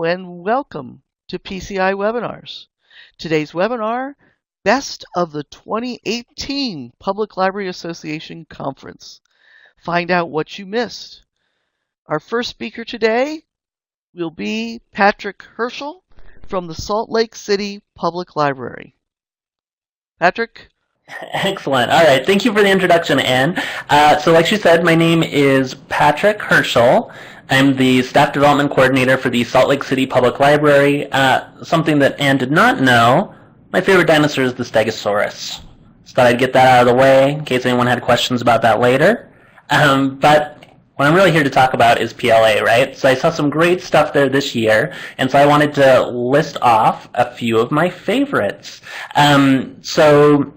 Hello and welcome to PCI Webinars. Today's webinar, Best of the 2018 Public Library Association Conference. Find out what you missed. Our first speaker today will be Patrick Herschel from the Salt Lake City Public Library. Patrick? Excellent. All right. Thank you for the introduction, Anne. So like she said, my name is Patrick Herschel. I'm the Staff Development Coordinator for the Salt Lake City Public Library. Something that Anne did not know, my favorite dinosaur is the Stegosaurus. Just thought I'd get that out of the way in case anyone had questions about that later. But what I'm really here to talk about is PLA, right? So I saw some great stuff there this year, and so I wanted to list off a few of my favorites. So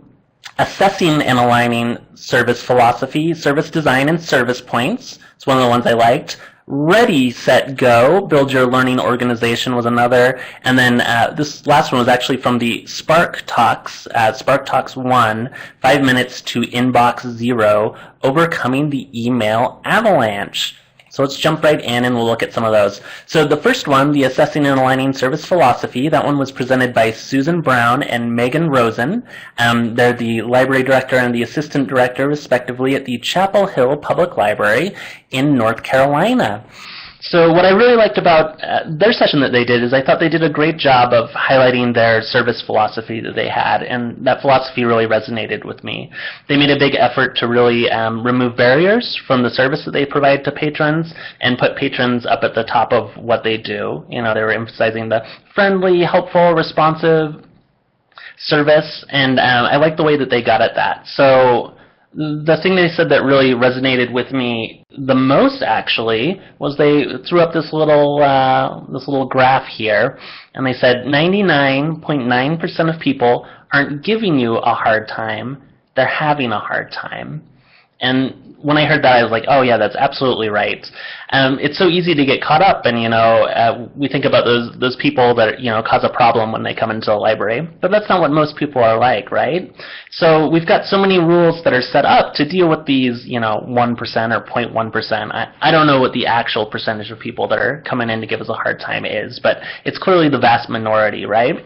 assessing and aligning service philosophy, service design, and service points. It's one of the ones I liked. Ready, Set, Go, Build Your Learning Organization was another. And then this last one was actually from the Spark Talks 1, 5 Minutes to Inbox Zero, Overcoming the Email Avalanche. So let's jump right in and we'll look at some of those. So the first one, the Assessing and Aligning Service Philosophy, that one was presented by Susan Brown and Megan Rosen. They're the library director and the assistant director, respectively, at the Chapel Hill Public Library in North Carolina. So what I really liked about their session that they did is I thought they did a great job of highlighting their service philosophy that they had, and that philosophy really resonated with me. They made a big effort to really remove barriers from the service that they provide to patrons and put patrons up at the top of what they do. You know, they were emphasizing the friendly, helpful, responsive service, and I liked the way that they got at that. So the thing they said that really resonated with me the most, actually, was they threw up this little graph here, and they said 99.9% of people aren't giving you a hard time, they're having a hard time. And when I heard that, I was like, oh yeah, that's absolutely right. It's so easy to get caught up, and we think about those people that cause a problem when they come into the library, but that's not what most people are like, right? So we've got so many rules that are set up to deal with these 1% or 0.1%. I don't know what the actual percentage of people that are coming in to give us a hard time is, but it's clearly the vast minority, right?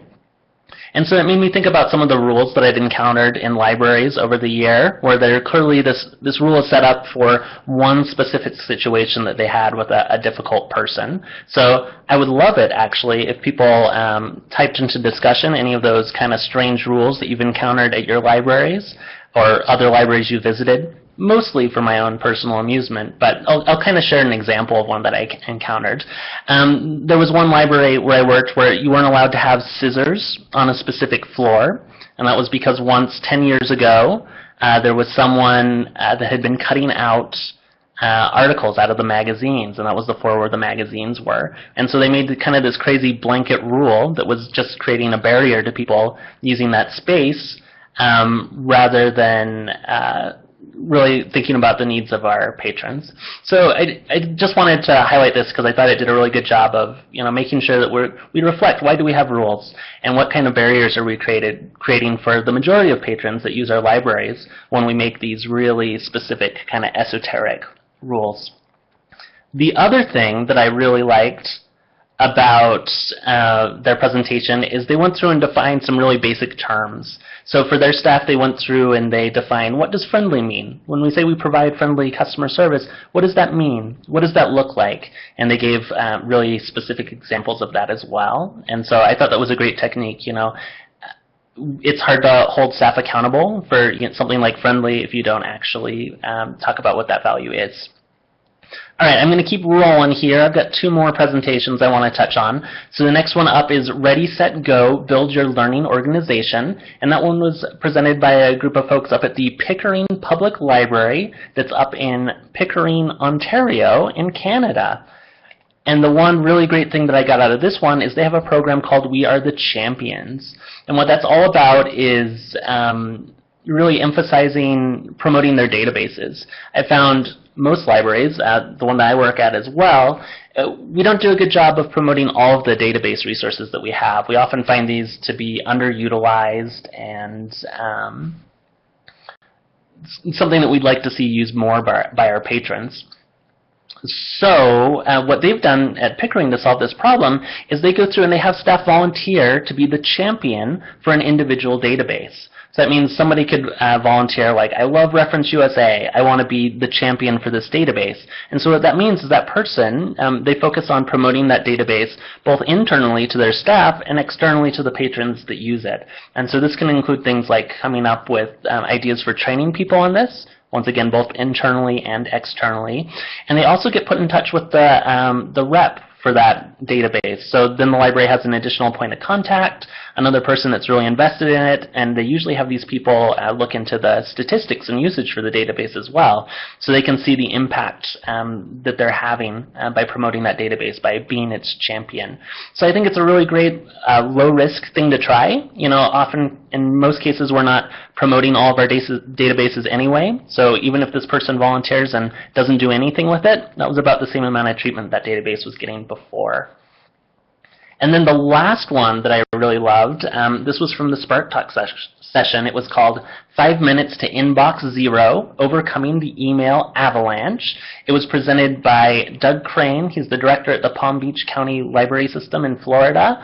And so it made me think about some of the rules that I'd encountered in libraries over the year, where there clearly this rule is set up for one specific situation that they had with a difficult person. So I would love it, actually, if people typed into discussion any of those kind of strange rules that you've encountered at your libraries or other libraries you visited, mostly for my own personal amusement, but I'll kind of share an example of one that I encountered. There was one library where I worked where you weren't allowed to have scissors on a specific floor, and that was because once, 10 years ago, there was someone that had been cutting out articles out of the magazines, and that was the floor where the magazines were. And so they made kind of this crazy blanket rule that was just creating a barrier to people using that space rather than really thinking about the needs of our patrons. So I just wanted to highlight this because I thought it did a really good job of making sure that we reflect, why do we have rules, and what kind of barriers are we creating for the majority of patrons that use our libraries when we make these really specific kind of esoteric rules. The other thing that I really liked about their presentation is they went through and defined some really basic terms. So for their staff, they went through and they defined, what does friendly mean? When we say we provide friendly customer service, what does that mean? What does that look like? And they gave really specific examples of that as well. And so I thought that was a great technique. It's hard to hold staff accountable for something like friendly if you don't actually talk about what that value is. All right, I'm going to keep rolling here. I've got 2 more presentations I want to touch on. So the next one up is Ready, Set, Go, Build Your Learning Organization. And that one was presented by a group of folks up at the Pickering Public Library that's up in Pickering, Ontario in Canada. And the one really great thing that I got out of this one is they have a program called We Are the Champions. And what that's all about is really emphasizing promoting their databases. I found most libraries, the one that I work at as well, we don't do a good job of promoting all of the database resources that we have. We often find these to be underutilized and something that we'd like to see used more by our patrons. So what they've done at Pickering to solve this problem is they go through and they have staff volunteer to be the champion for an individual database. So that means somebody could volunteer, like, I love Reference USA. I want to be the champion for this database. And so what that means is that person, they focus on promoting that database both internally to their staff and externally to the patrons that use it. And so this can include things like coming up with ideas for training people on this, once again, both internally and externally. And they also get put in touch with the rep for that database. So then the library has an additional point of contact, another person that's really invested in it, and they usually have these people look into the statistics and usage for the database as well, so they can see the impact that they're having by promoting that database, by being its champion. So I think it's a really great low-risk thing to try. You know, often, in most cases, we're not promoting all of our databases anyway, so even if this person volunteers and doesn't do anything with it, that was about the same amount of treatment that database was getting before. And then the last one that I really loved, this was from the Spark Talk session. It was called 5 Minutes to Inbox Zero, Overcoming the Email Avalanche. It was presented by Doug Crane. He's the director at the Palm Beach County Library System in Florida.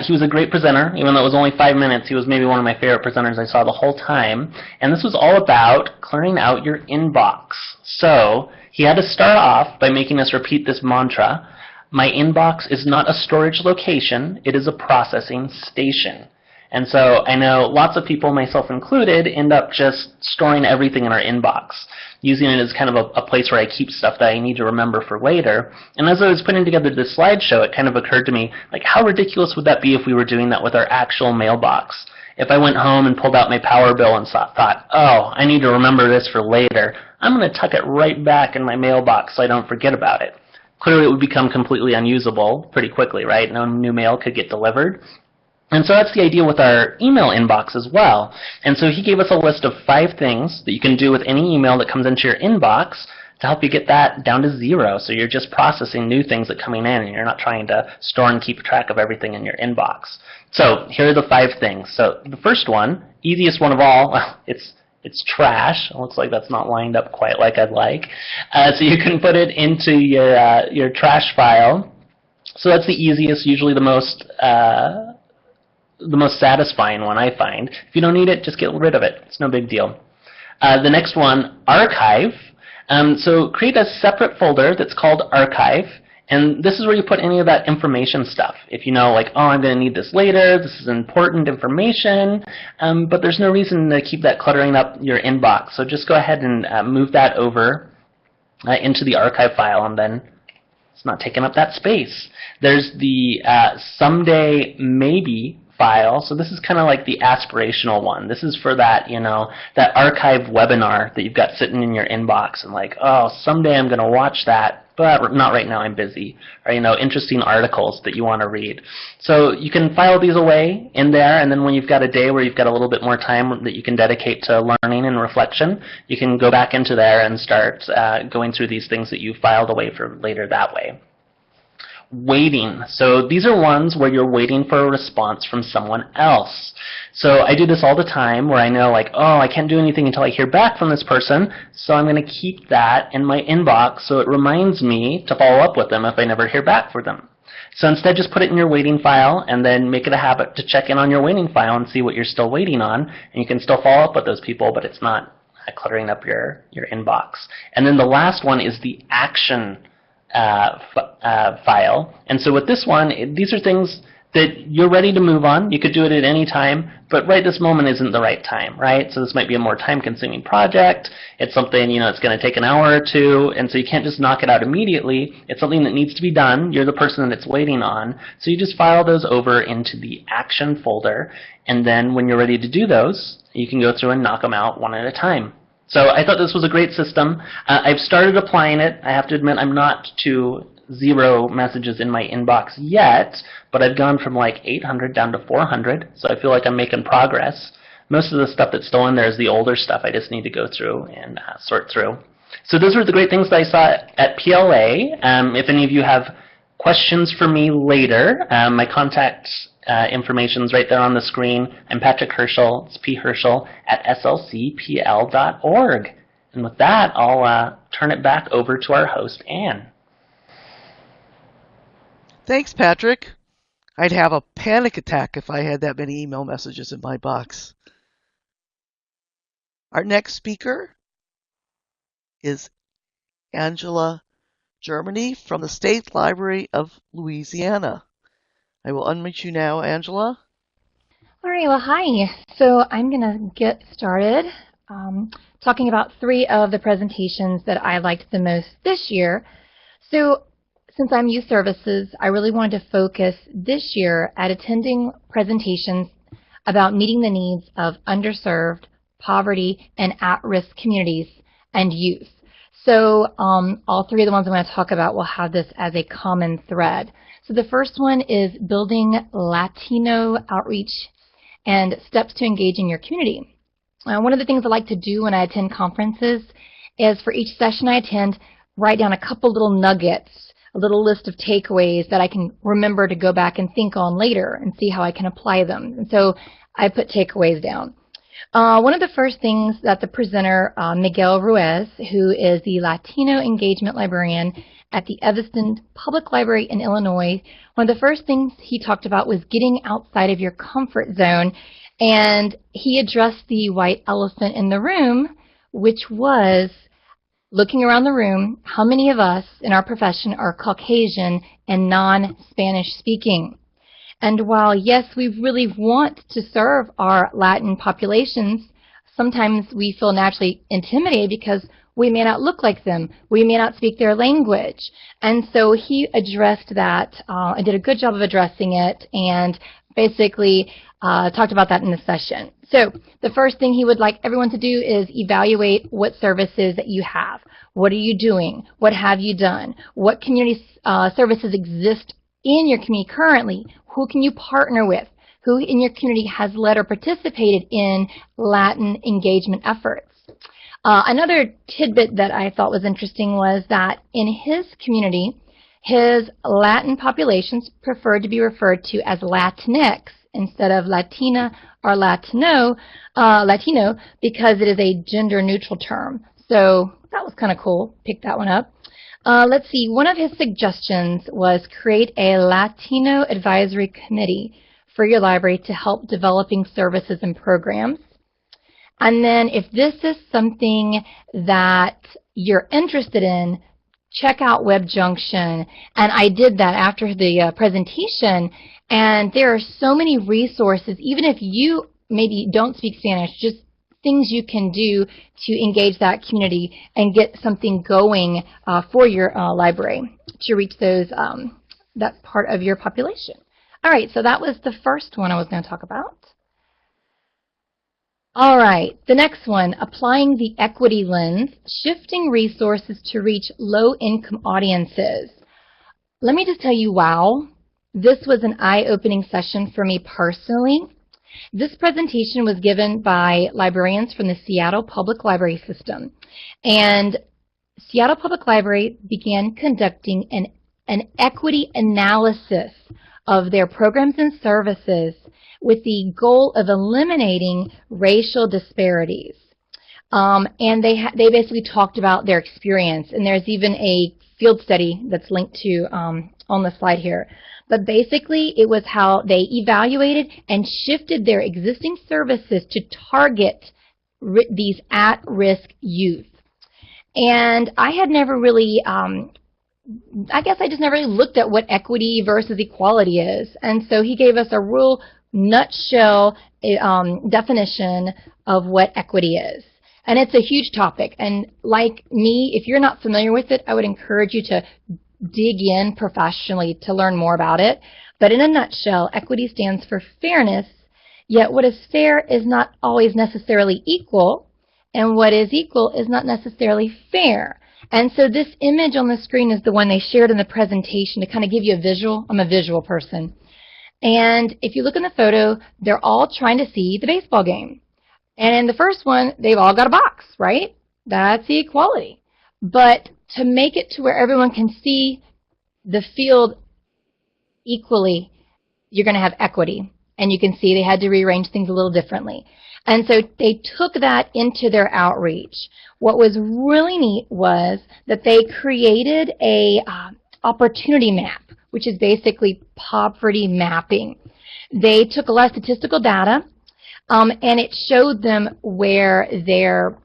He was a great presenter. Even though it was only 5 minutes, he was maybe one of my favorite presenters I saw the whole time. And this was all about clearing out your inbox. So he had to start off by making us repeat this mantra: my inbox is not a storage location, it is a processing station. And so I know lots of people, myself included, end up just storing everything in our inbox, using it as kind of a place where I keep stuff that I need to remember for later. And as I was putting together this slideshow, it kind of occurred to me, like, how ridiculous would that be if we were doing that with our actual mailbox? If I went home and pulled out my power bill and thought, oh, I need to remember this for later, I'm going to tuck it right back in my mailbox so I don't forget about it. Clearly it would become completely unusable pretty quickly, right? No new mail could get delivered. And so that's the idea with our email inbox as well. And so he gave us a list of 5 things that you can do with any email that comes into your inbox to help you get that down to zero. So you're just processing new things that are coming in, and you're not trying to store and keep track of everything in your inbox. So here are the 5 things. So the first one, easiest one of all, well, it's trash. It looks like that's not lined up quite like I'd like. So you can put it into your trash file. So that's the easiest, usually the most satisfying one, I find. If you don't need it, just get rid of it. It's no big deal. The next one, archive. So create a separate folder that's called archive. And this is where you put any of that information stuff. If you know, like, oh, I'm going to need this later, this is important information, but there's no reason to keep that cluttering up your inbox. So just go ahead and move that over into the archive file, and then it's not taking up that space. There's the someday maybe file. So this is kind of like the aspirational one. This is for that, you know, that archive webinar that you've got sitting in your inbox, and like, oh, someday I'm going to watch that, but not right now, I'm busy. Or, you know, interesting articles that you want to read. So you can file these away in there, and then when you've got a day where you've got a little bit more time that you can dedicate to learning and reflection, you can go back into there and start going through these things that you filed away for later that way. Waiting. So these are ones where you're waiting for a response from someone else. So I do this all the time where I know, like, oh, I can't do anything until I hear back from this person, so I'm going to keep that in my inbox so it reminds me to follow up with them if I never hear back from them. So instead, just put it in your waiting file and then make it a habit to check in on your waiting file and see what you're still waiting on. And you can still follow up with those people, but it's not cluttering up your inbox. And then the last one is the action file. And so with this one, these are things that you're ready to move on. You could do it at any time, but right this moment isn't the right time, right? So this might be a more time-consuming project. It's something, you know, it's going to take an hour or two, and so you can't just knock it out immediately. It's something that needs to be done. You're the person that it's waiting on. So you just file those over into the action folder, and then when you're ready to do those, you can go through and knock them out one at a time. So I thought this was a great system. I've started applying it. I have to admit I'm not to 0 messages in my inbox yet, but I've gone from like 800 down to 400, so I feel like I'm making progress. Most of the stuff that's still in there is the older stuff I just need to go through and sort through. So those were the great things that I saw at PLA. If any of you have questions for me later, my contact information's right there on the screen. I'm Patrick Herschel. It's pherschel@slcpl.org. And with that, I'll turn it back over to our host, Anne. Thanks, Patrick. I'd have a panic attack if I had that many email messages in my box. Our next speaker is Angela Germany from the State Library of Louisiana. I will unmute you now, Angela. All right, well, hi. So I'm going to get started talking about 3 of the presentations that I liked the most this year. So since I'm Youth Services, I really wanted to focus this year at attending presentations about meeting the needs of underserved, poverty, and at-risk communities and youth. So all 3 of the ones I'm going to talk about will have this as a common thread. So the first one is building Latino outreach and steps to engage in your community. One of the things I like to do when I attend conferences is for each session I attend, write down a couple little nuggets, a little list of takeaways that I can remember to go back and think on later and see how I can apply them. And so I put takeaways down. One of the first things that the presenter, Miguel Ruiz, who is the Latino Engagement Librarian at the Evanston Public Library in Illinois, one of the first things he talked about was getting outside of your comfort zone, and he addressed the white elephant in the room, which was looking around the room, how many of us in our profession are Caucasian and non-Spanish speaking? And while, yes, we really want to serve our Latin populations, sometimes we feel naturally intimidated because we may not look like them. We may not speak their language. And so he addressed that and did a good job of addressing it and basically talked about that in the session. So the first thing he would like everyone to do is evaluate what services that you have. What are you doing? What have you done? What community services exist in your community currently? Who can you partner with? Who in your community has led or participated in Latin engagement efforts? Another tidbit that I thought was interesting was that in his community, his Latin populations preferred to be referred to as Latinx instead of Latina or Latino because it is a gender-neutral term. So that was kind of cool. Pick that one up. Let's see. One of his suggestions was create a Latino advisory committee for your library to help developing services and programs. And then if this is something that you're interested in, check out WebJunction. And I did that after the presentation. And there are so many resources, even if you maybe don't speak Spanish, just things you can do to engage that community and get something going for your library to reach those that part of your population. All right, so that was the first one I was going to talk about. All right, the next one, applying the equity lens, shifting resources to reach low-income audiences. Let me just tell you, wow, this was an eye-opening session for me personally. This presentation was given by librarians from the Seattle Public Library System. And Seattle Public Library began conducting an equity analysis of their programs and services with the goal of eliminating racial disparities. And they basically talked about their experience. And there's even a field study that's linked to on the slide here. But basically, it was how they evaluated and shifted their existing services to target these at-risk youth. And I had never really, I guess I just never really looked at what equity versus equality is. And so he gave us a real nutshell definition of what equity is. And it's a huge topic. And like me, if you're not familiar with it, I would encourage you to dig in professionally to learn more about it. But in a nutshell, equity stands for fairness, yet what is fair is not always necessarily equal, and what is equal is not necessarily fair. And so this image on the screen is the one they shared in the presentation to kind of give you a visual. I'm a visual person. And if you look in the photo, they're all trying to see the baseball game. And in the first one, they've all got a box, right? That's the equality. But to make it to where everyone can see the field equally, you're going to have equity. And you can see they had to rearrange things a little differently. And so they took that into their outreach. What was really neat was that they created a opportunity map which is basically poverty mapping. They took a lot of statistical data, and it showed them where their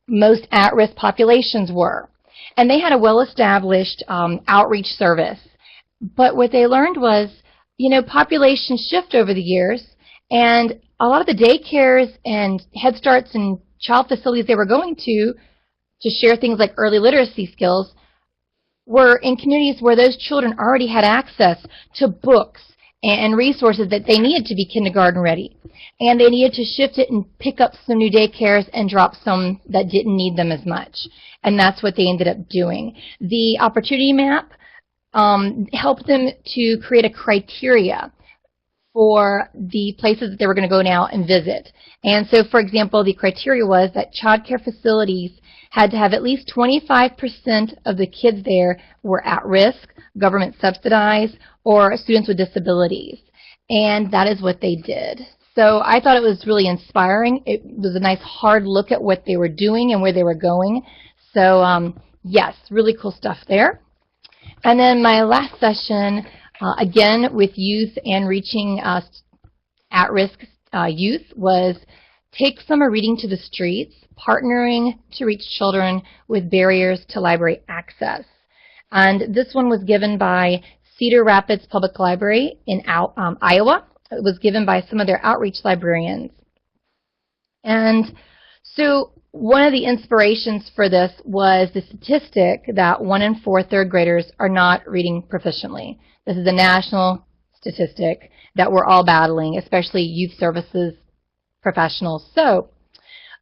most at-risk populations were. And they had a well-established outreach service. But what they learned was, populations shift over the years, and a lot of the daycares and Head Starts and child facilities they were going to share things like early literacy skills were in communities where those children already had access to books and resources that they needed to be kindergarten ready. And they needed to shift it and pick up some new daycares and drop some that didn't need them as much. And that's what they ended up doing. The opportunity map helped them to create a criteria for the places that they were going to go now and visit. And so, for example, the criteria was that child care facilities had to have at least 25% of the kids there were at risk, government subsidized, or students with disabilities. And that is what they did. So I thought it was really inspiring. It was a nice hard look at what they were doing and where they were going. So yes, really cool stuff there. And then my last session, again with youth and reaching at-risk youth, was Take Summer Reading to the Streets, Partnering to Reach Children with Barriers to Library Access. And this one was given by Cedar Rapids Public Library in Iowa. It was given by some of their outreach librarians. And so one of the inspirations for this was the statistic that 1 in 4 third graders are not reading proficiently. This is a national statistic that we're all battling, especially youth services professionals. So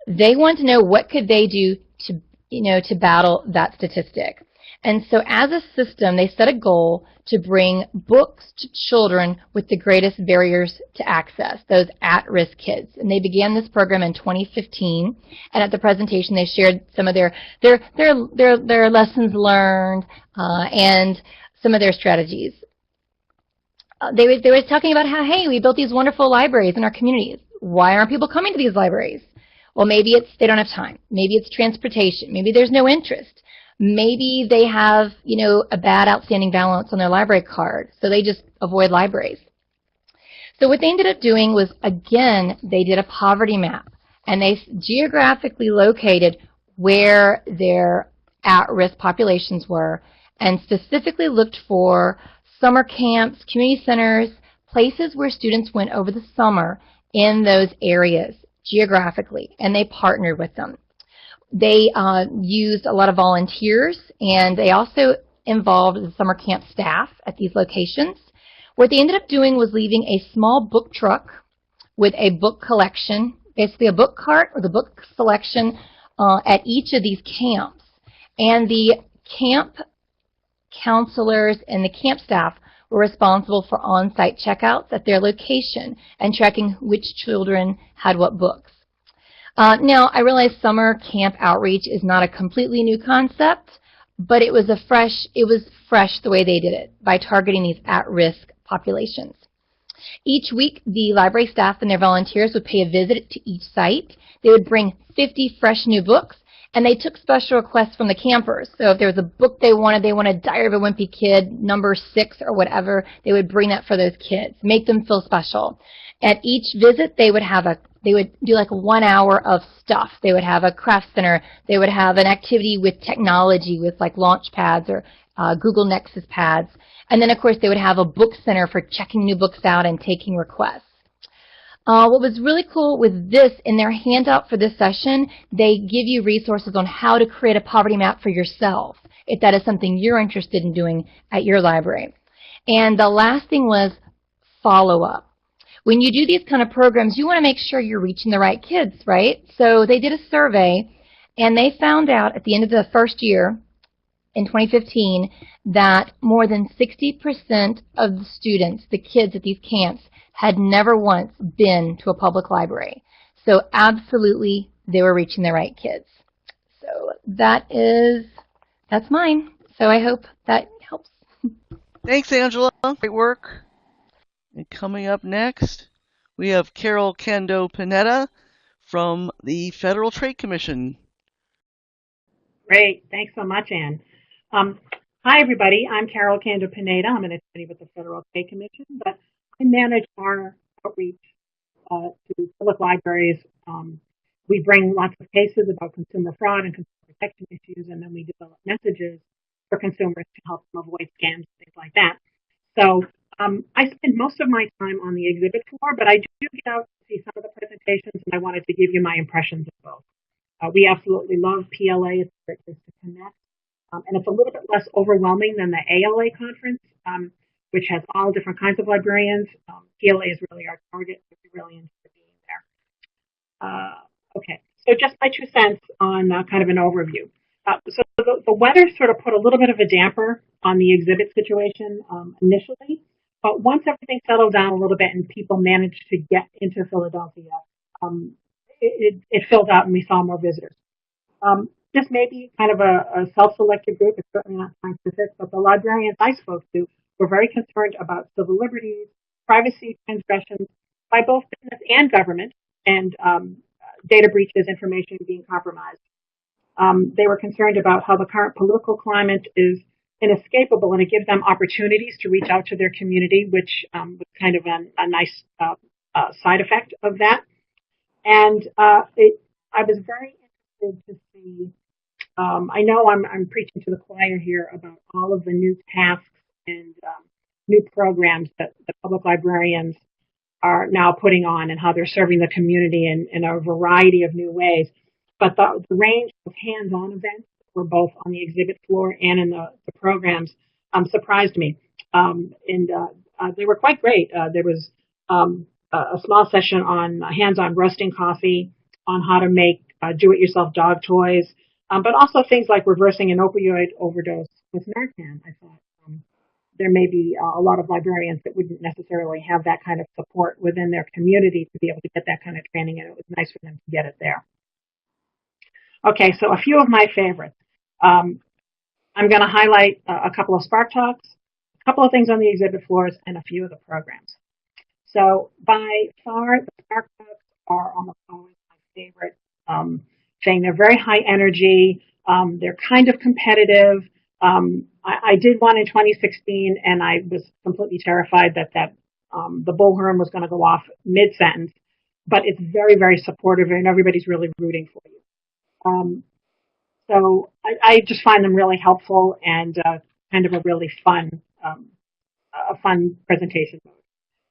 they want to know what could they do to battle that statistic. And so as a system, they set a goal to bring books to children with the greatest barriers to access, those at-risk kids. And they began this program in 2015. And at the presentation, they shared some of their lessons learned and some of their strategies. They were talking about how, hey, we built these wonderful libraries in our communities. Why aren't people coming to these libraries? Well, maybe it's they don't have time. Maybe it's transportation. Maybe there's no interest. Maybe they have, a bad outstanding balance on their library card, so they just avoid libraries. So what they ended up doing was, again, they did a poverty map, and they geographically located where their at-risk populations were and specifically looked for summer camps, community centers, places where students went over the summer in those areas geographically, and they partnered with them. They used a lot of volunteers, and they also involved the summer camp staff at these locations. What they ended up doing was leaving a small book truck with a book collection, basically a book cart or the book selection at each of these camps. And the camp counselors and the camp staff were responsible for on-site checkouts at their location and tracking which children had what books. Now, I realize summer camp outreach is not a completely new concept, but it was fresh the way they did it, by targeting these at-risk populations. Each week, the library staff and their volunteers would pay a visit to each site. They would bring 50 fresh new books, and they took special requests from the campers. So if there was a book they wanted Diary of a Wimpy Kid, number 6 or whatever, they would bring that for those kids, make them feel special. At each visit, they would do like 1 hour of stuff. They would have a craft center. They would have an activity with technology, with like launch pads or Google Nexus pads. And then, of course, they would have a book center for checking new books out and taking requests. What was really cool with this, in their handout for this session, they give you resources on how to create a poverty map for yourself, if that is something you're interested in doing at your library. And the last thing was follow-up. When you do these kind of programs, you want to make sure you're reaching the right kids, right? So they did a survey, and they found out at the end of the first year, in 2015, that more than 60% of the students, the kids at these camps, had never once been to a public library. So absolutely, they were reaching the right kids. So that's mine. So I hope that helps. Thanks, Angela. Great work. And coming up next, we have Carol Cando-Panetta from the Federal Trade Commission. Great. Thanks so much, Ann. Hi, everybody. I'm Carol Cando-Pineda. I'm an attorney with the Federal Trade Commission, but I manage our outreach to public libraries. We bring lots of cases about consumer fraud and consumer protection issues, and then we develop messages for consumers to help them avoid scams and things like that. So I spend most of my time on the exhibit floor, but I do get out to see some of the presentations, and I wanted to give you my impressions of both. We absolutely love PLA. It's a great place to connect. And it's a little bit less overwhelming than the ALA conference, which has all different kinds of librarians. PLA is really our target, so we really enjoy being there. Okay, so just my 2 cents on kind of an overview. So the weather sort of put a little bit of a damper on the exhibit situation initially, but once everything settled down a little bit and people managed to get into Philadelphia, it filled out and we saw more visitors. This may be kind of a self-selected group. It's certainly not scientific, but the librarians I spoke to were very concerned about civil liberties, privacy transgressions by both business and government, and data breaches, information being compromised. They were concerned about how the current political climate is inescapable, and it gives them opportunities to reach out to their community, which was kind of a nice side effect of that. And I was very interested to see. I know I'm preaching to the choir here about all of the new tasks and new programs that the public librarians are now putting on and how they're serving the community in a variety of new ways. But the range of hands-on events that were both on the exhibit floor and in the programs surprised me. And they were quite great. There was a small session on hands-on roasting coffee, on how to make do-it-yourself dog toys, but also things like reversing an opioid overdose with Narcan. I thought there may be a lot of librarians that wouldn't necessarily have that kind of support within their community to be able to get that kind of training, and it was nice for them to get it there. Okay, so a few of my favorites. I'm going to highlight a couple of Spark Talks, a couple of things on the exhibit floors, and a few of the programs. So by far, the Spark Talks are almost always my favorite thing. They're very high energy. They're kind of competitive. I did one in 2016, and I was completely terrified that the bullhorn was going to go off mid-sentence. But it's very, very supportive, and everybody's really rooting for you. So I just find them really helpful and kind of a really fun presentation.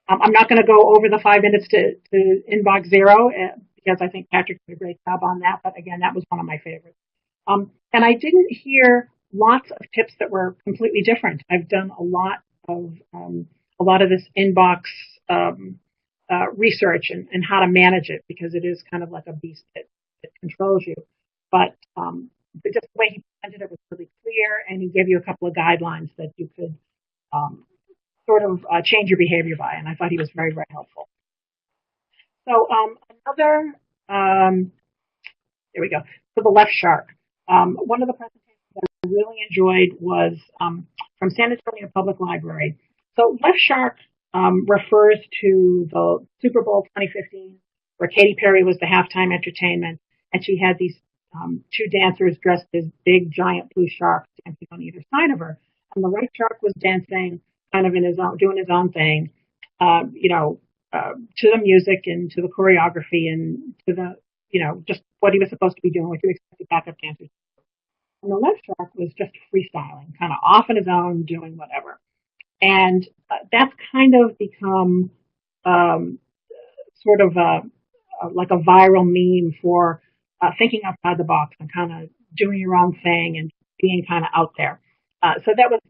I'm not going to go over the 5 minutes to inbox zero because I think Patrick did a great job on that. But again, that was one of my favorites. And I didn't hear lots of tips that were completely different. I've done a lot of this inbox research and how to manage it, because it is kind of like a beast that controls you. But just the way he presented it was really clear, and he gave you a couple of guidelines that you could sort of change your behavior by, and I thought he was very, very helpful. So there we go. So the left shark. One of the presentations that I really enjoyed was from San Antonio Public Library. So left shark refers to the Super Bowl 2015, where Katy Perry was the halftime entertainment, and she had these 2 dancers dressed as big, giant blue sharks dancing on either side of her. And the right shark was dancing kind of doing his own thing, to the music and to the choreography and to the, just what he was supposed to be doing, what you expected backup dancers to do. And the left shark was just freestyling, kind of off on his own, doing whatever. And that's kind of become sort of like a viral meme for thinking outside the box and kind of doing your own thing and being kind of out there. So that was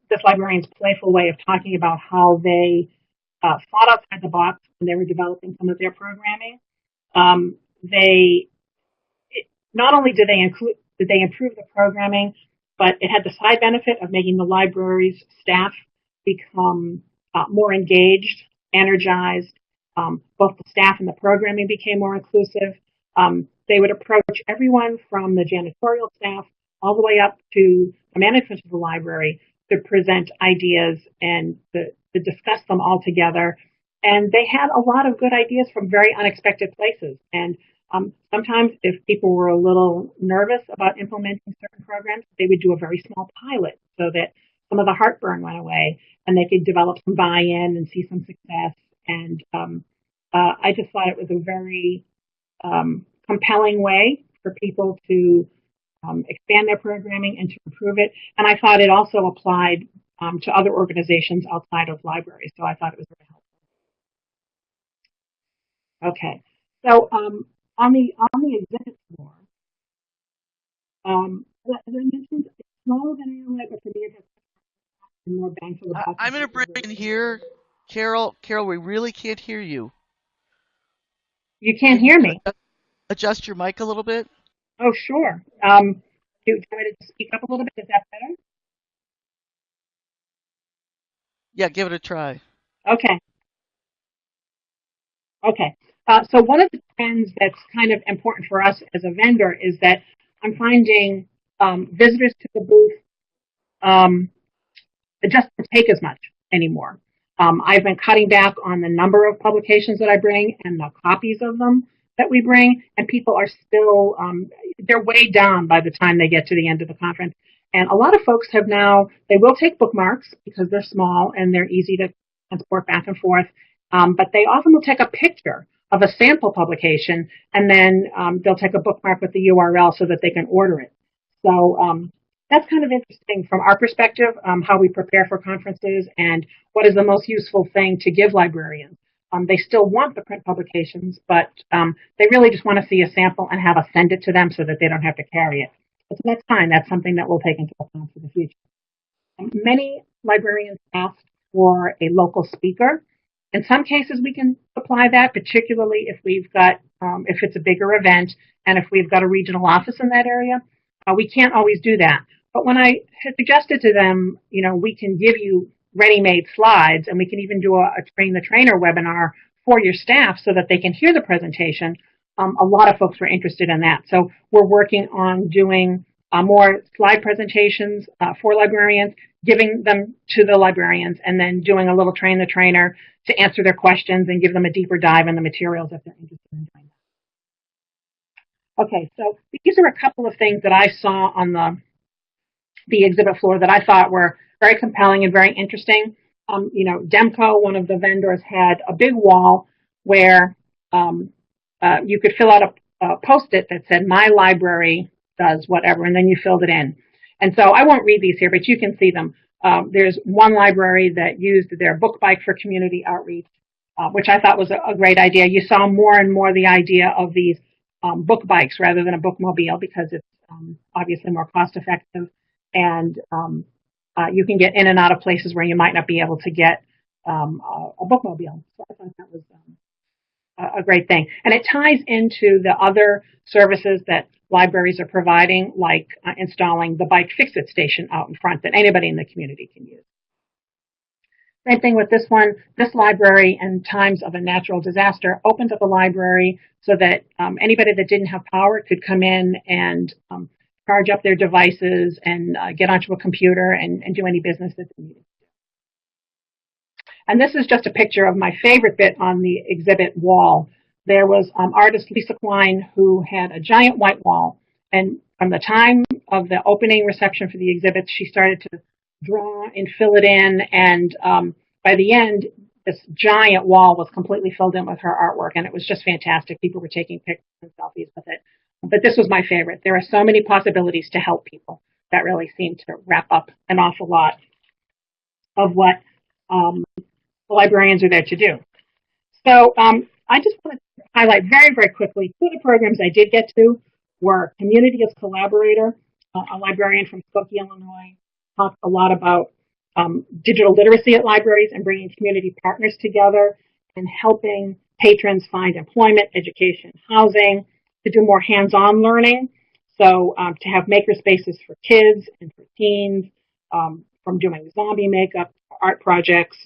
this librarian's playful way of talking about how they thought outside the box when they were developing some of their programming. Not only did they improve the programming, but it had the side benefit of making the library's staff become more engaged, energized. Both the staff and the programming became more inclusive. They would approach everyone from the janitorial staff all the way up to the management of the library to present ideas and to discuss them all together. And they had a lot of good ideas from very unexpected places. And Sometimes if people were a little nervous about implementing certain programs, they would do a very small pilot so that some of the heartburn went away and they could develop some buy-in and see some success. And I just thought it was a very compelling way for people to expand their programming and to improve it. And I thought it also applied to other organizations outside of libraries. So I thought it was very helpful. Okay. So on the exhibit floor, as I mentioned, it's smaller than AOA, but for me it has more bang for the buck. I'm going to bring in here, Carol, we really can't hear you. You can't hear me? Adjust your mic a little bit. Oh, sure. Do you want me to speak up a little bit? Is that better? Yeah, give it a try. Okay. Okay. So one of the trends that's kind of important for us as a vendor is that I'm finding visitors to the booth it just don't take as much anymore. I've been cutting back on the number of publications that I bring and the copies of them that we bring, and people are still, they're way down by the time they get to the end of the conference. And a lot of folks have now, they will take bookmarks because they're small and they're easy to transport back and forth, but they often will take a picture of a sample publication and then they'll take a bookmark with the URL so that they can order it. So that's kind of interesting from our perspective, how we prepare for conferences and what is the most useful thing to give librarians. They still want the print publications, but they really just want to see a sample and have us send it to them so that they don't have to carry it. So that's fine. That's something that we'll take into account for the future. Many librarians ask for a local speaker. In some cases, we can supply that, particularly if we've got, if it's a bigger event and if we've got a regional office in that area. We can't always do that. But when I had suggested to them, you know, we can give you ready-made slides and we can even do a train the trainer webinar for your staff so that they can hear the presentation, a lot of folks were interested in that. So we're working on doing more slide presentations for librarians, giving them to the librarians, and then doing a little train the trainer to answer their questions and give them a deeper dive in the materials if they're interested in doing that. Okay, so these are a couple of things that I saw on the exhibit floor that I thought were very compelling and very interesting. You know, Demco, one of the vendors, had a big wall where you could fill out a Post-it that said, "My library does whatever," and then you filled it in. And so I won't read these here, but you can see them. There's one library that used their book bike for community outreach, which I thought was a great idea. You saw more and more the idea of these book bikes rather than a bookmobile because it's obviously more cost effective, and you can get in and out of places where you might not be able to get a bookmobile. So I thought that was a great thing. And it ties into the other services that libraries are providing, like installing the bike fix-it station out in front that anybody in the community can use. Same thing with this one. This library, in times of a natural disaster, opened up a library so that anybody that didn't have power could come in and charge up their devices and get onto a computer and do any business that they needed. And this is just a picture of my favorite bit on the exhibit wall. There was artist Lisa Klein, who had a giant white wall. And from the time of the opening reception for the exhibit, she started to draw and fill it in. And by the end, this giant wall was completely filled in with her artwork. And it was just fantastic. People were taking pictures and selfies with it. But this was my favorite. There are so many possibilities to help people. That really seemed to wrap up an awful lot of what the librarians are there to do. So I just want to highlight very, very quickly, two of the programs I did get to were Community as Collaborator. A librarian from Skokie, Illinois, talked a lot about digital literacy at libraries and bringing community partners together and helping patrons find employment, education, housing, to do more hands-on learning. So to have maker spaces for kids and for teens, from doing zombie makeup, art projects,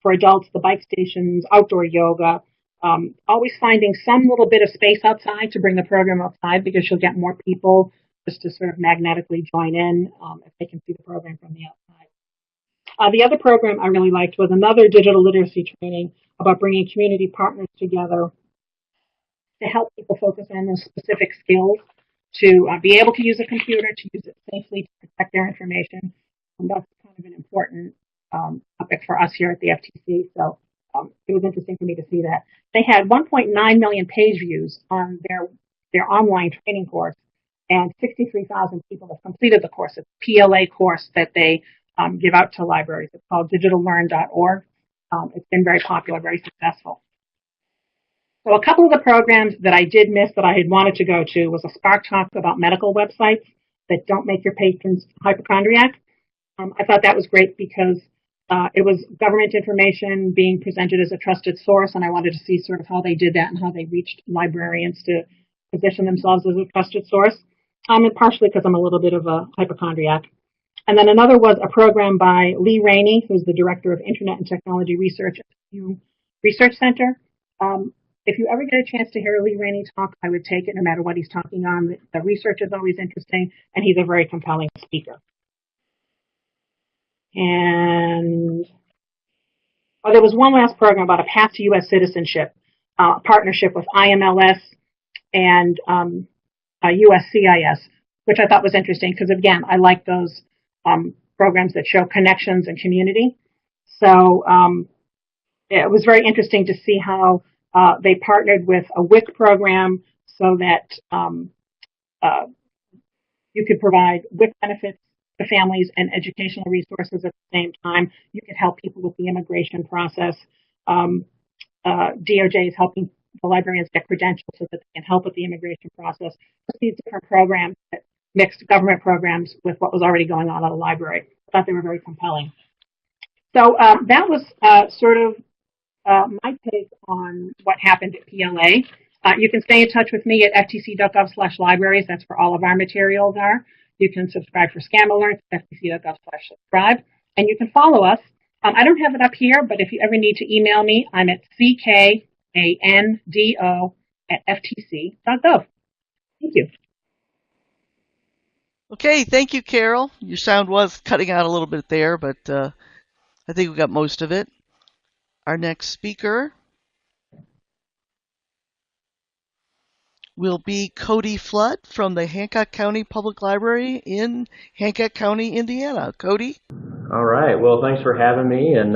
for adults, the bike stations, outdoor yoga, always finding some little bit of space outside to bring the program outside because you'll get more people just to sort of magnetically join in if they can see the program from the outside. The other program I really liked was another digital literacy training about bringing community partners together to help people focus on those specific skills to be able to use a computer, to use it safely, to protect their information. And that's kind of an important topic for us here at the FTC. So it was interesting for me to see that. They had 1.9 million page views on their online training course, and 63,000 people have completed the course. It's a PLA course that they give out to libraries. It's called digitallearn.org. It's been very popular, very successful. So a couple of the programs that I did miss that I had wanted to go to was a Spark Talk about medical websites that don't make your patrons hypochondriac. I thought that was great because it was government information being presented as a trusted source, and I wanted to see sort of how they did that and how they reached librarians to position themselves as a trusted source, and partially because I'm a little bit of a hypochondriac. And then another was a program by Lee Rainey, who's the Director of Internet and Technology Research at the Pew Research Center. If you ever get a chance to hear Lee Rainey talk, I would take it no matter what he's talking on. The research is always interesting, and he's a very compelling speaker. And there was one last program about a path to U.S. citizenship, a partnership with IMLS and USCIS, which I thought was interesting because, again, I like those programs that show connections and community. So it was very interesting to see how they partnered with a WIC program so that you could provide WIC benefits to families and educational resources at the same time. You could help people with the immigration process. DOJ is helping the librarians get credentials so that they can help with the immigration process. These different programs that mixed government programs with what was already going on at a library. I thought they were very compelling. So that was sort of my take on what happened at PLA. You can stay in touch with me at ftc.gov/libraries. That's where all of our materials are. You can subscribe for scam alerts at ftc.gov/subscribe. And you can follow us. I don't have it up here, but if you ever need to email me, I'm at ckando@ftc.gov. Thank you. Okay, thank you, Carol. Your sound was cutting out a little bit there, but I think we got most of it. Our next speaker will be Cody Flood from the Hancock County Public Library in Hancock County, Indiana. Cody? All right. Well, thanks for having me. And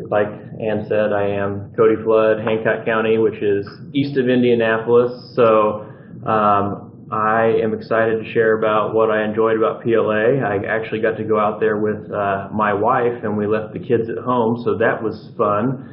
like Ann said, I am Cody Flood, Hancock County, which is east of Indianapolis. So I am excited to share about what I enjoyed about PLA. I actually got to go out there with my wife, and we left the kids at home, so that was fun.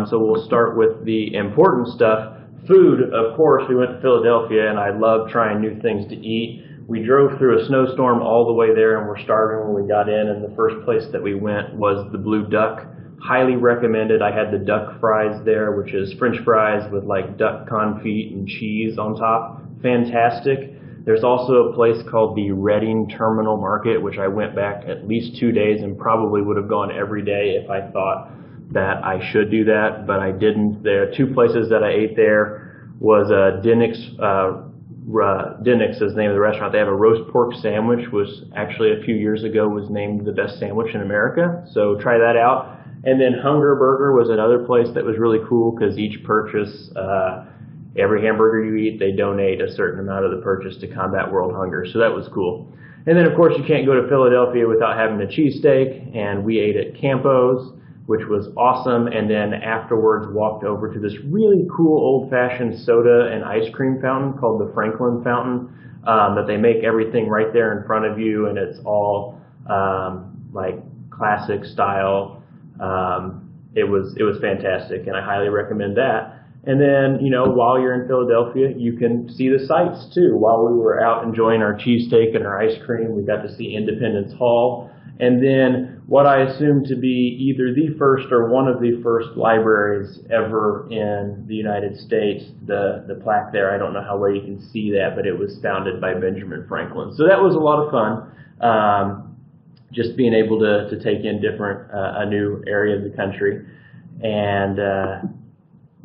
So we'll start with the important stuff. Food, of course. We went to Philadelphia, and I love trying new things to eat. We drove through a snowstorm all the way there, and we're starving when we got in, and the first place that we went was the Blue Duck. Highly recommended. I had the duck fries there, which is French fries with like duck confit and cheese on top. Fantastic. There's also a place called the Reading Terminal Market, which I went back at least 2 days and probably would have gone every day if I thought that I should do that, but I didn't. There are two places that I ate there. Was Dinnick's is the name of the restaurant. They have a roast pork sandwich, which actually a few years ago was named the best sandwich in America, so try that out. And then Hunger Burger was another place that was really cool because each purchase, every hamburger you eat, they donate a certain amount of the purchase to combat world hunger, so that was cool. And then of course you can't go to Philadelphia without having a cheesesteak, and we ate at Campo's, which was awesome, and then afterwards walked over to this really cool old-fashioned soda and ice cream fountain called the Franklin Fountain, that they make everything right there in front of you, and it's all like classic style. It was fantastic, and I highly recommend that. And then, you know, while you're in Philadelphia, you can see the sights too. While we were out enjoying our cheesesteak and our ice cream, we got to see Independence Hall. And then what I assume to be either the first or one of the first libraries ever in the United States, the plaque there, I don't know how well you can see that, but it was founded by Benjamin Franklin. So that was a lot of fun, just being able to take in a new area of the country. And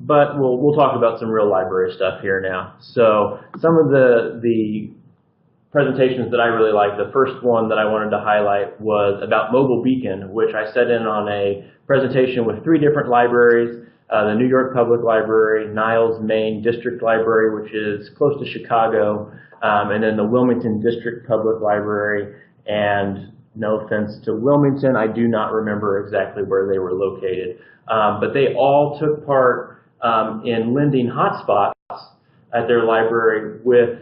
but we'll talk about some real library stuff here now. So some of the presentations that I really liked. The first one that I wanted to highlight was about Mobile Beacon, which I sat in on a presentation with 3 different libraries, the New York Public Library, Niles, Maine District Library, which is close to Chicago, and then the Wilmington District Public Library. And no offense to Wilmington, I do not remember exactly where they were located. But they all took part in lending hotspots at their library with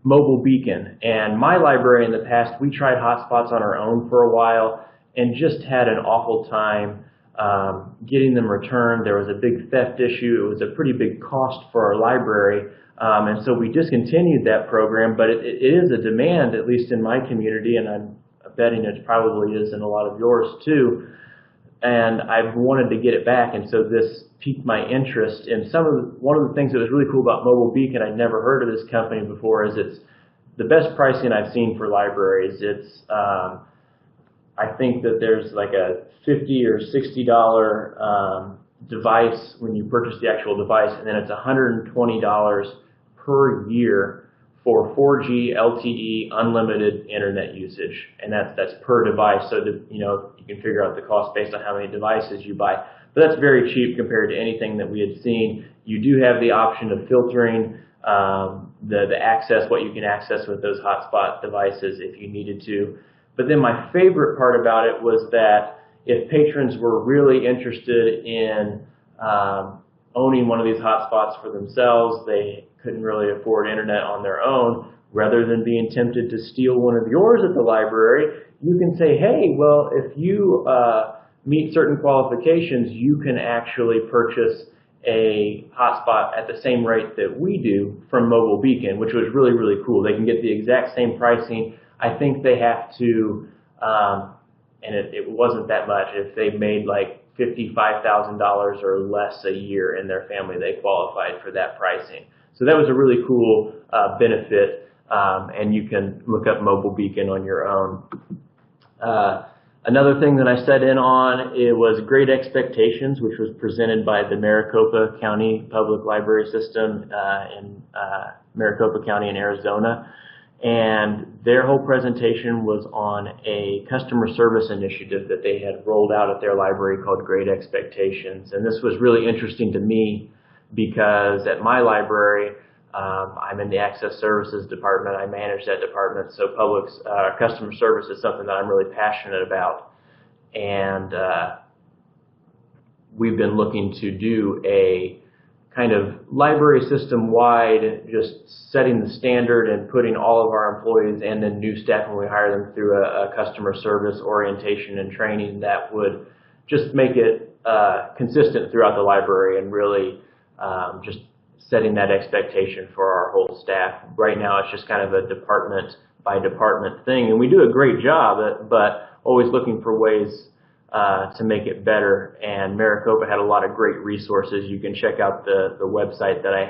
Mobile Beacon. And my library in the past, we tried hotspots on our own for a while and just had an awful time getting them returned. There was a big theft issue. It was a pretty big cost for our library. And so we discontinued that program, but it is a demand, at least in my community, and I'm betting it probably is in a lot of yours too. And I've wanted to get it back, and so this piqued my interest. And one of the things that was really cool about Mobile Beacon, I'd never heard of this company before, is it's the best pricing I've seen for libraries. It's I think that there's like a $50 or $60 device when you purchase the actual device, and then it's $120 per year for 4G LTE unlimited internet usage, and that's per device. So you can figure out the cost based on how many devices you buy. But that's very cheap compared to anything that we had seen. You do have the option of filtering the access, what you can access with those hotspot devices if you needed to. But then my favorite part about it was that if patrons were really interested in owning one of these hotspots for themselves, they couldn't really afford internet on their own, rather than being tempted to steal one of yours at the library, you can say, hey, well, if you meet certain qualifications, you can actually purchase a hotspot at the same rate that we do from Mobile Beacon, which was really, really cool. They can get the exact same pricing. I think they have to, and it wasn't that much, if they made like $55,000 or less a year in their family, they qualified for that pricing. So that was a really cool benefit, and you can look up Mobile Beacon on your own. Another thing that I sat in on, it was Great Expectations, which was presented by the Maricopa County Public Library System in Maricopa County in Arizona. And their whole presentation was on a customer service initiative that they had rolled out at their library called Great Expectations. And this was really interesting to me because at my library, I'm in the Access Services Department. I manage that department, so customer service is something that I'm really passionate about. And we've been looking to do a kind of library system-wide, just setting the standard and putting all of our employees and then new staff when we hire them through a customer service orientation and training that would just make it consistent throughout the library and really just setting that expectation for our whole staff. Right now it's just kind of a department by department thing, and we do a great job, but always looking for ways to make it better. And Maricopa had a lot of great resources. You can check out the website that I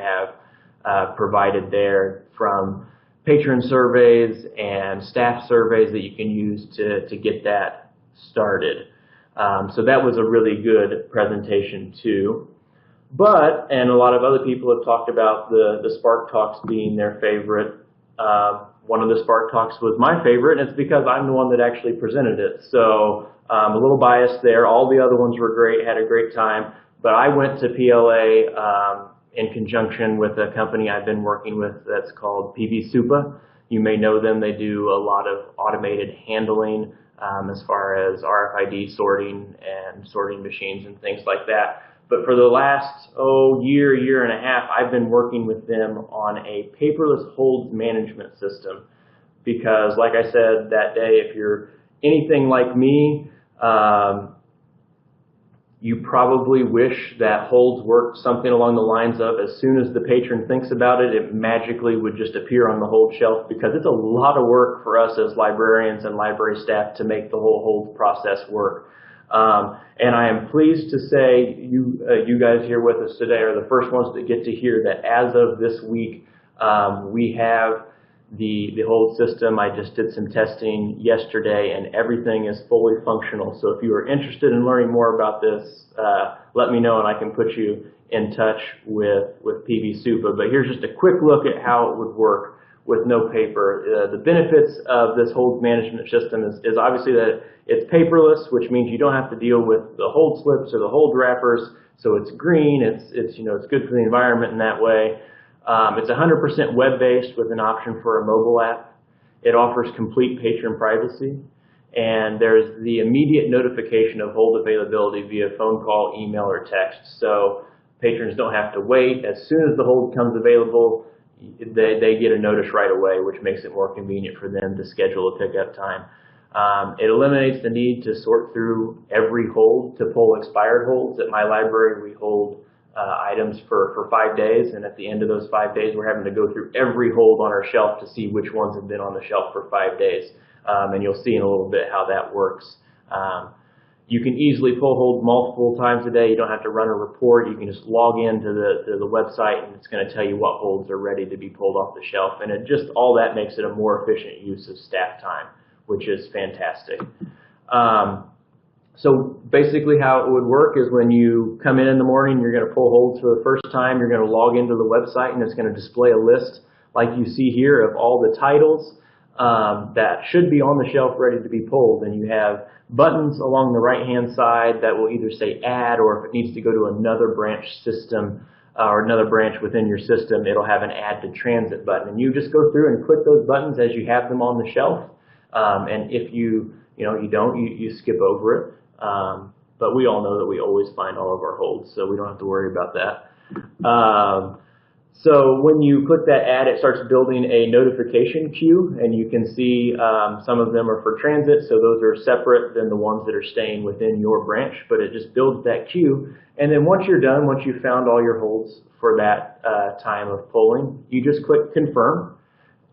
have provided there, from patron surveys and staff surveys that you can use to get that started. So that was a really good presentation too. But, and a lot of other people have talked about the Spark Talks being their favorite. One of the Spark Talks was my favorite, and it's because I'm the one that actually presented it. So a little biased there. All the other ones were great, had a great time. But I went to PLA in conjunction with a company I've been working with that's called PV Supa. You may know them. They do a lot of automated handling as far as RFID sorting and sorting machines and things like that. But for the last, year and a half, I've been working with them on a paperless holds management system. Because, like I said that day, if you're anything like me, you probably wish that holds worked something along the lines of, as soon as the patron thinks about it, it magically would just appear on the hold shelf, because it's a lot of work for us as librarians and library staff to make the whole hold process work. And I am pleased to say you guys here with us today are the first ones that get to hear that as of this week, we have the hold system. I just did some testing yesterday, and everything is fully functional. So if you are interested in learning more about this, let me know and I can put you in touch with PV Supa. But here's just a quick look at how it would work. with no paper. The benefits of this holds management system is obviously that it's paperless, which means you don't have to deal with the hold slips or the hold wrappers. So it's green. It's good for the environment in that way. It's 100% web-based with an option for a mobile app. It offers complete patron privacy. And there's the immediate notification of hold availability via phone call, email, or text. So patrons don't have to wait. As soon as the hold comes available, they get a notice right away, which makes it more convenient for them to schedule a pickup time. It eliminates the need to sort through every hold to pull expired holds. At my library, we hold items for 5 days, and at the end of those 5 days, we're having to go through every hold on our shelf to see which ones have been on the shelf for 5 days. And you'll see in a little bit how that works. You can easily pull hold multiple times a day. You don't have to run a report. You can just log into the website, and it's going to tell you what holds are ready to be pulled off the shelf. And all that makes it a more efficient use of staff time, which is fantastic. So basically how it would work is when you come in the morning, you're going to pull holds for the first time. You're going to log into the website, and it's going to display a list like you see here of all the titles that should be on the shelf ready to be pulled. And you have buttons along the right-hand side that will either say add, or if it needs to go to another branch system or another branch within your system, it'll have an add to transit button. And you just go through and click those buttons as you have them on the shelf. And if you don't, you skip over it. But we all know that we always find all of our holds, so we don't have to worry about that. So when you click that add, it starts building a notification queue, and you can see some of them are for transit, so those are separate than the ones that are staying within your branch, but it just builds that queue. And then once you're done, once you've found all your holds for that time of pulling, you just click confirm.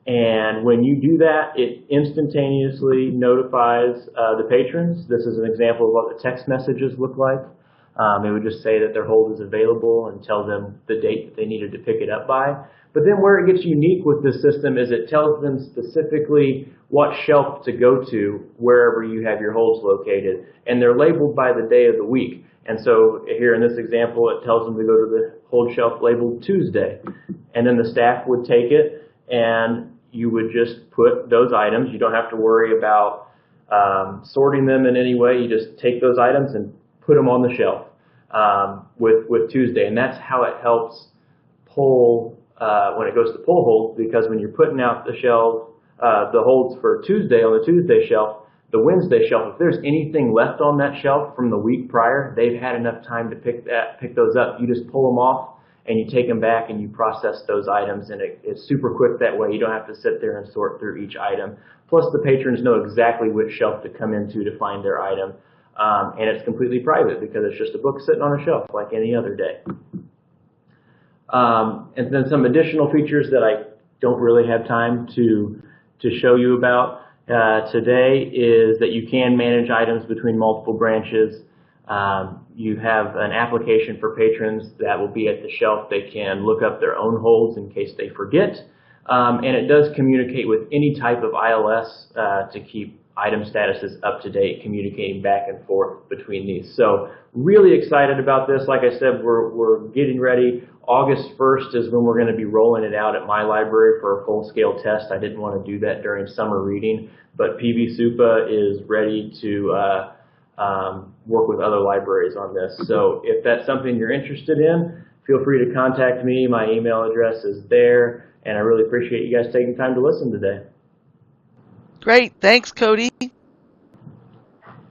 And when you do that, it instantaneously notifies the patrons. This is an example of what the text messages look like. It would just say that their hold is available and tell them the date that they needed to pick it up by. But then where it gets unique with this system is it tells them specifically what shelf to go to wherever you have your holds located. And they're labeled by the day of the week. And so here in this example, it tells them to go to the hold shelf labeled Tuesday. And then the staff would take it, and you would just put those items. You don't have to worry about sorting them in any way. You just take those items and put them on the shelf with Tuesday. And that's how it helps pull when it goes to pull holds, because when you're putting out the shelf, the holds for Tuesday on the Tuesday shelf, the Wednesday shelf, if there's anything left on that shelf from the week prior, they've had enough time to pick those up. You just pull them off, and you take them back and you process those items, and it's super quick that way. You don't have to sit there and sort through each item. Plus, the patrons know exactly which shelf to come into to find their item, and it's completely private because it's just a book sitting on a shelf like any other day. And then some additional features that I don't really have time to show you about today is that you can manage items between multiple branches. You have an application for patrons that will be at the shelf. They can look up their own holds in case they forget. And it does communicate with any type of ILS to keep item statuses up to date, communicating back and forth between these. So really excited about this. Like I said, we're getting ready. August 1st is when we're going to be rolling it out at my library for a full-scale test. I didn't want to do that during summer reading, but PV-SUPA is ready to work with other libraries on this. So if that's something you're interested in, feel free to contact me. My email address is there, and I really appreciate you guys taking time to listen today. Great. Thanks, Cody.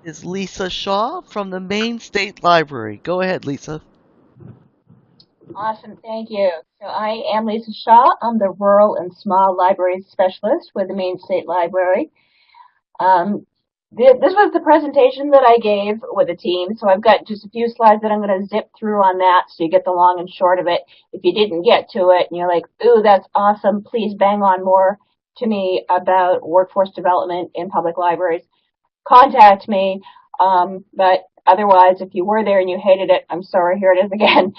Is Lisa Shaw from the Maine State Library. Go ahead, Lisa. Awesome. Thank you. So I am Lisa Shaw. I'm the Rural and Small Libraries Specialist with the Maine State Library. This was the presentation that I gave with the team, so I've got just a few slides that I'm going to zip through on that so you get the long and short of it. If you didn't get to it and you're like, ooh, that's awesome, please bang on more to me about workforce development in public libraries. Contact me, but otherwise, if you were there and you hated it, I'm sorry, here it is again.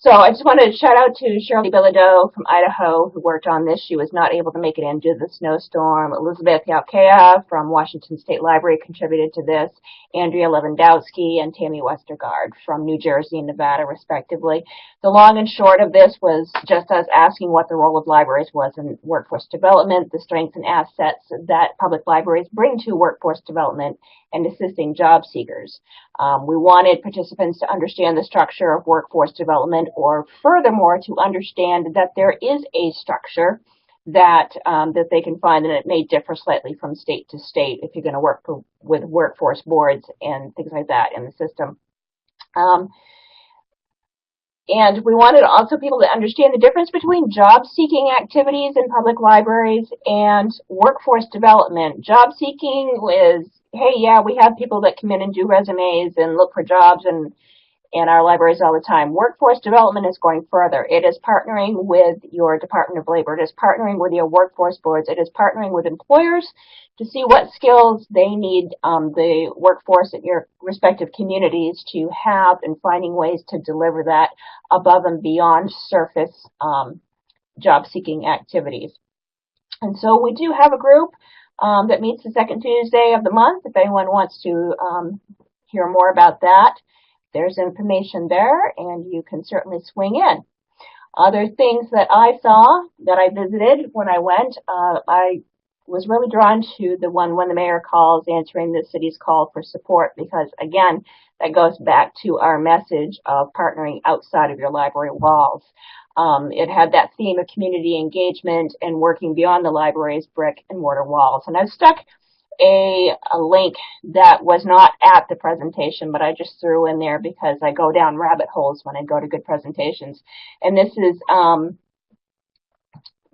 So I just wanted to shout out to Shirley Bilodeau from Idaho who worked on this. She was not able to make it in due to the snowstorm. Elizabeth Yaukea from Washington State Library contributed to this. Andrea Lewandowski and Tammy Westergaard from New Jersey and Nevada, respectively. The long and short of this was just us asking what the role of libraries was in workforce development, the strengths and assets that public libraries bring to workforce development, and assisting job seekers. We wanted participants to understand the structure of workforce development, or furthermore, to understand that there is a structure that they can find, and it may differ slightly from state to state if you're going to work with workforce boards and things like that in the system. And we wanted also people to understand the difference between job-seeking activities in public libraries and workforce development. Job-seeking is, hey, yeah, we have people that come in and do resumes and look for jobs in our libraries all the time. Workforce development is going further. It is partnering with your Department of Labor. It is partnering with your workforce boards. It is partnering with employers to see what skills they need the workforce at your respective communities to have, and finding ways to deliver that above and beyond surface job-seeking activities. And so we do have a group that meets the second Tuesday of the month. If anyone wants to hear more about that, there's information there, and you can certainly swing in. Other things that I saw, that I visited when I went, I was really drawn to the one when the mayor calls, answering the city's call for support, because, again, that goes back to our message of partnering outside of your library walls. It had that theme of community engagement and working beyond the library's brick and mortar walls. And I've stuck a link that was not at the presentation, but I just threw in there because I go down rabbit holes when I go to good presentations. And this is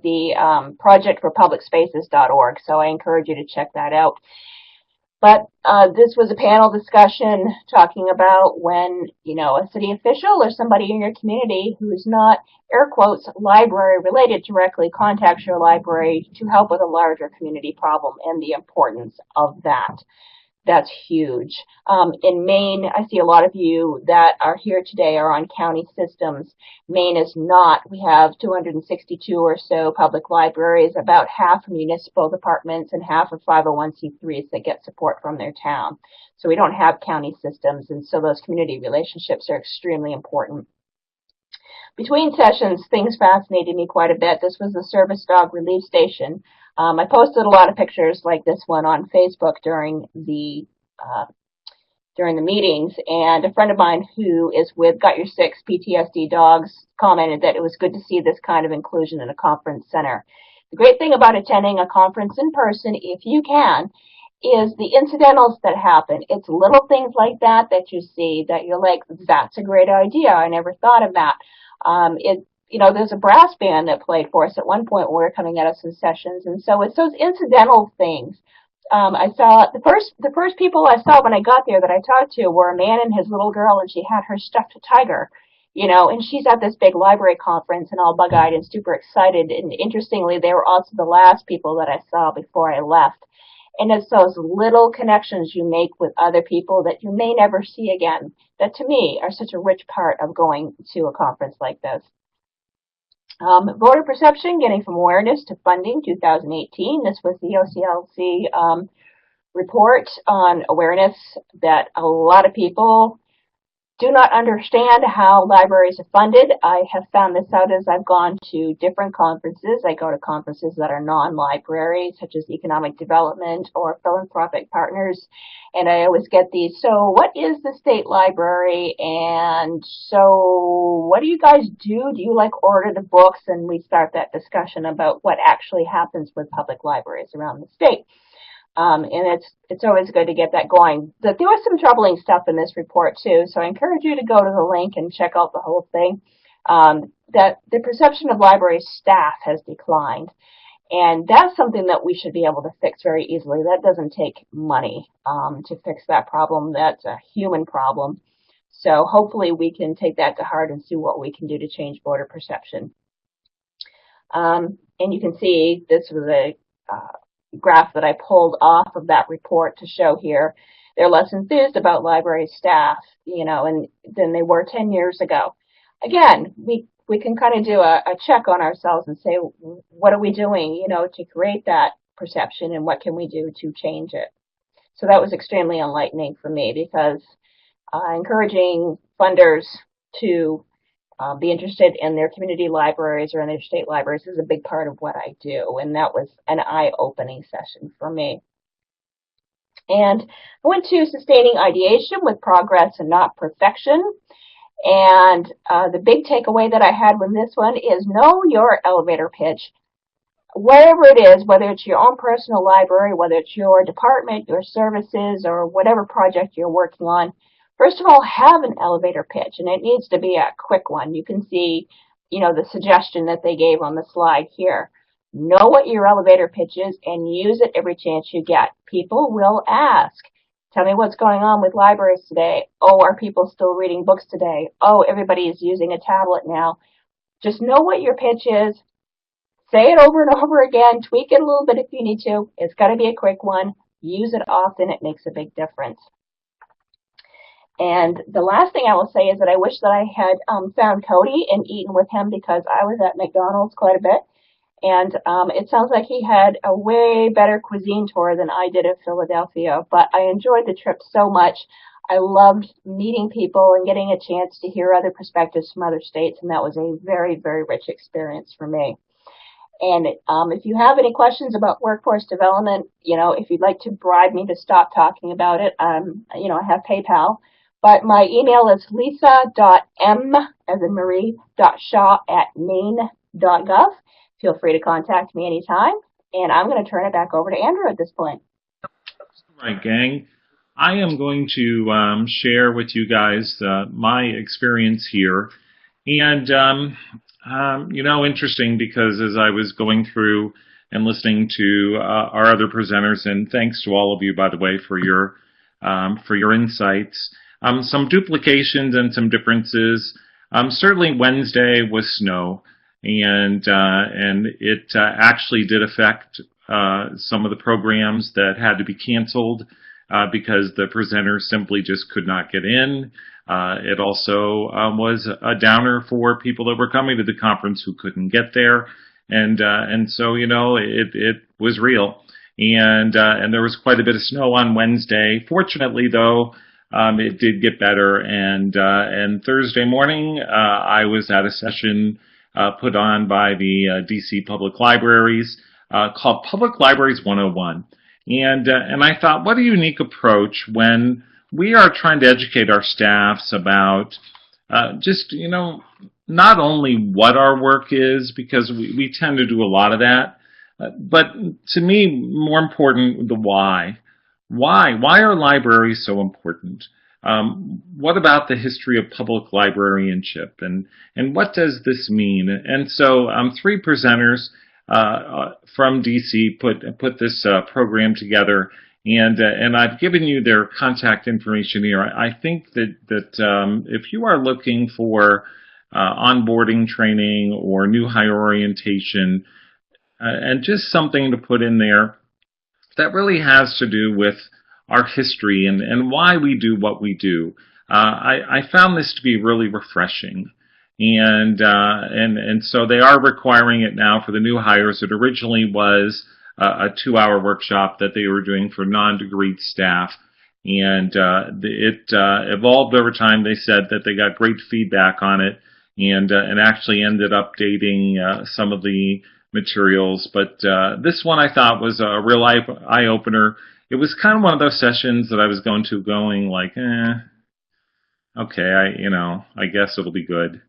the project for publicspaces.org, so I encourage you to check that out. But this was a panel discussion talking about when, a city official or somebody in your community who's not, air quotes, library related directly contacts your library to help with a larger community problem, and the importance of that. That's huge. In Maine, I see a lot of you that are here today are on county systems. Maine is not. We have 262 or so public libraries, about half municipal departments, and half are 501c3s that get support from their town. So we don't have county systems, and so those community relationships are extremely important. Between sessions, things fascinated me quite a bit. This was the service dog relief station. I posted a lot of pictures like this one on Facebook during the meetings, and a friend of mine who is with Got Your Six PTSD Dogs commented that it was good to see this kind of inclusion in a conference center. The great thing about attending a conference in person, if you can, is the incidentals that happen. It's little things like that that you see that you're like, that's a great idea. I never thought of that. There's a brass band that played for us at one point when we were coming out of some sessions, and so it's those incidental things. I saw the first people I saw when I got there that I talked to were a man and his little girl, and she had her stuffed tiger, and she's at this big library conference and all bug-eyed and super excited. And interestingly, they were also the last people that I saw before I left. And it's those little connections you make with other people that you may never see again that, to me, are such a rich part of going to a conference like this. Voter perception, getting from awareness to funding, 2018. This was the OCLC report on awareness, that a lot of people do not understand how libraries are funded. I have found this out as I've gone to different conferences. I go to conferences that are non-library, such as economic development or philanthropic partners, and I always get these, so what is the state library, and so what do you guys do? Do you order the books? And we start that discussion about what actually happens with public libraries around the state. And it's always good to get that going. But there was some troubling stuff in this report too, so I encourage you to go to the link and check out the whole thing. That the perception of library staff has declined, and that's something that we should be able to fix very easily. That doesn't take money to fix that problem. That's a human problem. So hopefully we can take that to heart and see what we can do to change voter perception. And you can see this was a graph that I pulled off of that report to show here. They're less enthused about library staff, than they were 10 years ago. again, we can kind of do a check on ourselves and say, what are we doing, to create that perception, and what can we do to change it? So that was extremely enlightening for me, because encouraging funders to be interested in their community libraries or in their state libraries is a big part of what I do, and that was an eye-opening session for me. And I went to sustaining ideation with progress and not perfection. And the big takeaway that I had from this one is know your elevator pitch. Whatever it is, whether it's your own personal library, whether it's your department, your services, or whatever project you're working on, first of all, have an elevator pitch, and it needs to be a quick one. You can see, the suggestion that they gave on the slide here. Know what your elevator pitch is and use it every chance you get. People will ask. Tell me what's going on with libraries today. Oh, are people still reading books today? Oh, everybody is using a tablet now. Just know what your pitch is. Say it over and over again. Tweak it a little bit if you need to. It's got to be a quick one. Use it often. It makes a big difference. And the last thing I will say is that I wish that I had found Cody and eaten with him, because I was at McDonald's quite a bit. And it sounds like he had a way better cuisine tour than I did at Philadelphia. But I enjoyed the trip so much. I loved meeting people and getting a chance to hear other perspectives from other states. And that was a very, very rich experience for me. And if you have any questions about workforce development, if you'd like to bribe me to stop talking about it, I have PayPal. But my email is lisa.m, as in Marie, .shaw@maine.gov. Feel free to contact me anytime. And I'm going to turn it back over to Andrew at this point. All right, gang. I am going to share with you guys my experience here. And, interesting, because as I was going through and listening to our other presenters, and thanks to all of you, by the way, for your insights, some duplications and some differences. Certainly Wednesday was snow, and it actually did affect some of the programs that had to be canceled because the presenters simply just could not get in. It also was a downer for people that were coming to the conference who couldn't get there, and so it was real, and there was quite a bit of snow on Wednesday. Fortunately, though, it did get better, and Thursday morning I was at a session put on by the DC Public Libraries called Public Libraries 101, and I thought, what a unique approach when we are trying to educate our staffs about not only what our work is, because we tend to do a lot of that, but to me, more important, the why. Why are libraries so important? What about the history of public librarianship, and what does this mean? And so 3 presenters from DC put this program together, and I've given you their contact information here. I think that if you are looking for onboarding training or new hire orientation, and just something to put in there that really has to do with our history and why we do what we do, I found this to be really refreshing. And so they are requiring it now for the new hires. It originally was a 2-hour workshop that they were doing for non-degreed staff, and it evolved over time. They said that they got great feedback on it, and actually ended up updating some of the materials. But this one I thought was a real eye-opener. It was kind of one of those sessions that I was going like, okay, I guess it'll be good.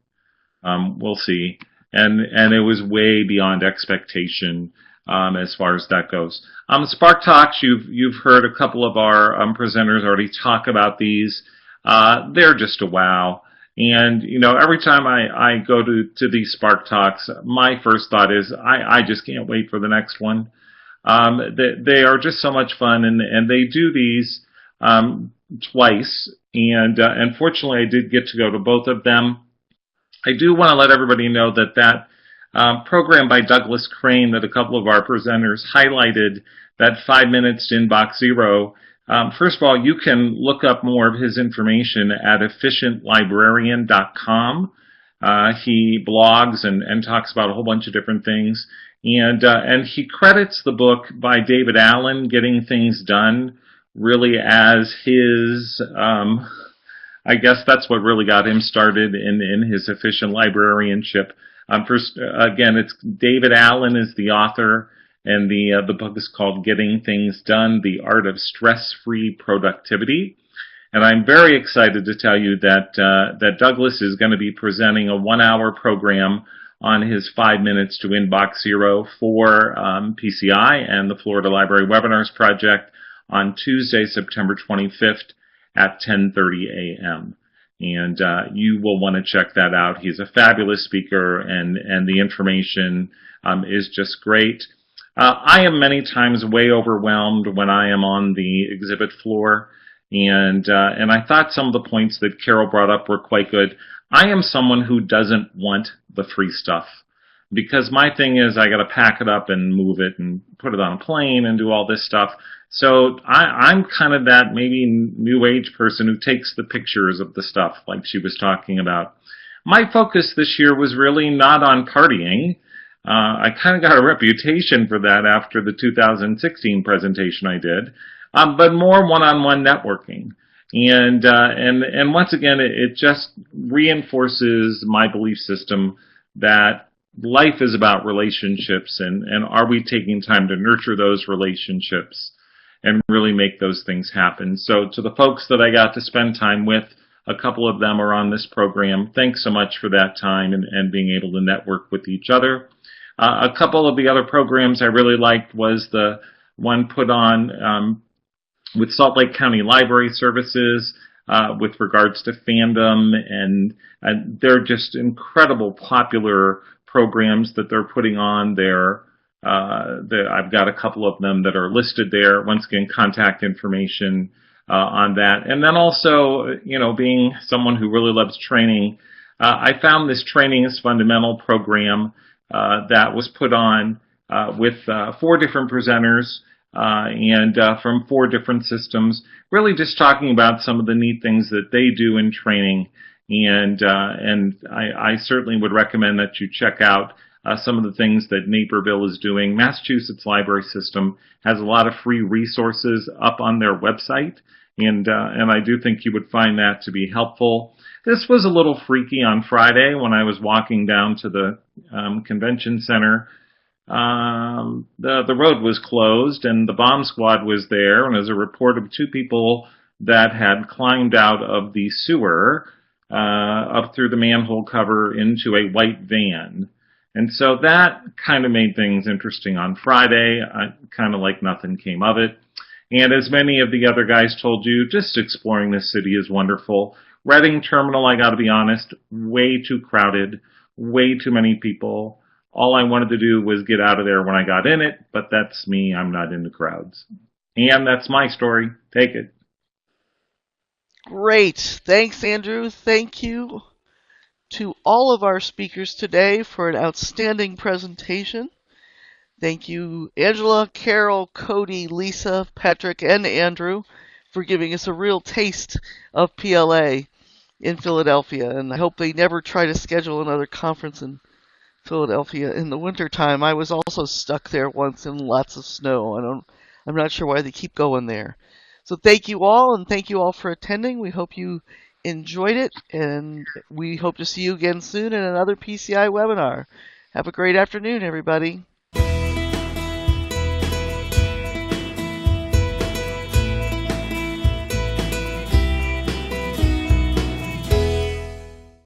We'll see. And it was way beyond expectation as far as that goes. Spark Talks, you've heard a couple of our presenters already talk about these. They're just a wow. And, every time I go to these Spark Talks, my first thought is, I just can't wait for the next one. They are just so much fun, and they do these twice. And unfortunately, I did get to go to both of them. I do want to let everybody know that program by Douglas Crane that a couple of our presenters highlighted, that 5 minutes to Inbox Zero, first of all, you can look up more of his information at efficientlibrarian.com. He blogs and talks about a whole bunch of different things. And he credits the book by David Allen, Getting Things Done, really as his, I guess that's what really got him started in his efficient librarianship. First, again, it's David Allen is the author, and the book is called Getting Things Done, The Art of Stress-Free Productivity. And I'm very excited to tell you that Douglas is going to be presenting a 1-hour program on his 5 minutes to Inbox Zero for PCI and the Florida Library Webinars Project on Tuesday, September 25th at 10:30 a.m. And you will want to check that out. He's a fabulous speaker, and the information is just great. I am many times way overwhelmed when I am on the exhibit floor, and I thought some of the points that Carol brought up were quite good. I am someone who doesn't want the free stuff, because my thing is I got to pack it up and move it and put it on a plane and do all this stuff. So I'm kind of that maybe new age person who takes the pictures of the stuff like she was talking about. My focus this year was really not on partying. I kind of got a reputation for that after the 2016 presentation I did, but more one-on-one networking. And once again, it just reinforces my belief system that life is about relationships, and are we taking time to nurture those relationships and really make those things happen. So to the folks that I got to spend time with, a couple of them are on this program. Thanks so much for that time and being able to network with each other. A couple of the other programs I really liked was the one put on with Salt Lake County Library Services with regards to fandom, and they're just incredible popular programs that they're putting on there. I've got a couple of them that are listed there. Once again, contact information on that. And then also, being someone who really loves training, I found this Training is Fundamental program that was put on with 4 different presenters and from 4 different systems, really just talking about some of the neat things that they do in training. And I certainly would recommend that you check out some of the things that Naperville is doing. Massachusetts Library System has a lot of free resources up on their website, and I do think you would find that to be helpful. This was a little freaky on Friday when I was walking down to the convention center. The road was closed, and the bomb squad was there, and there's a report of 2 people that had climbed out of the sewer up through the manhole cover into a white van. And so that kind of made things interesting on Friday. Kind of like nothing came of it. And as many of the other guys told you, just exploring this city is wonderful. Reading Terminal, I got to be honest, way too crowded, way too many people. All I wanted to do was get out of there when I got in it, but that's me. I'm not into crowds. And that's my story. Take it. Great. Thanks, Andrew. Thank you to all of our speakers today for an outstanding presentation. Thank you, Angela, Carol, Cody, Lisa, Patrick, and Andrew for giving us a real taste of PLA in Philadelphia. And I hope they never try to schedule another conference in Philadelphia in the wintertime. I was also stuck there once in lots of snow. I'm not sure why they keep going there. So thank you all, and thank you all for attending. We hope you enjoyed it, and we hope to see you again soon in another PCI webinar. Have a great afternoon, everybody.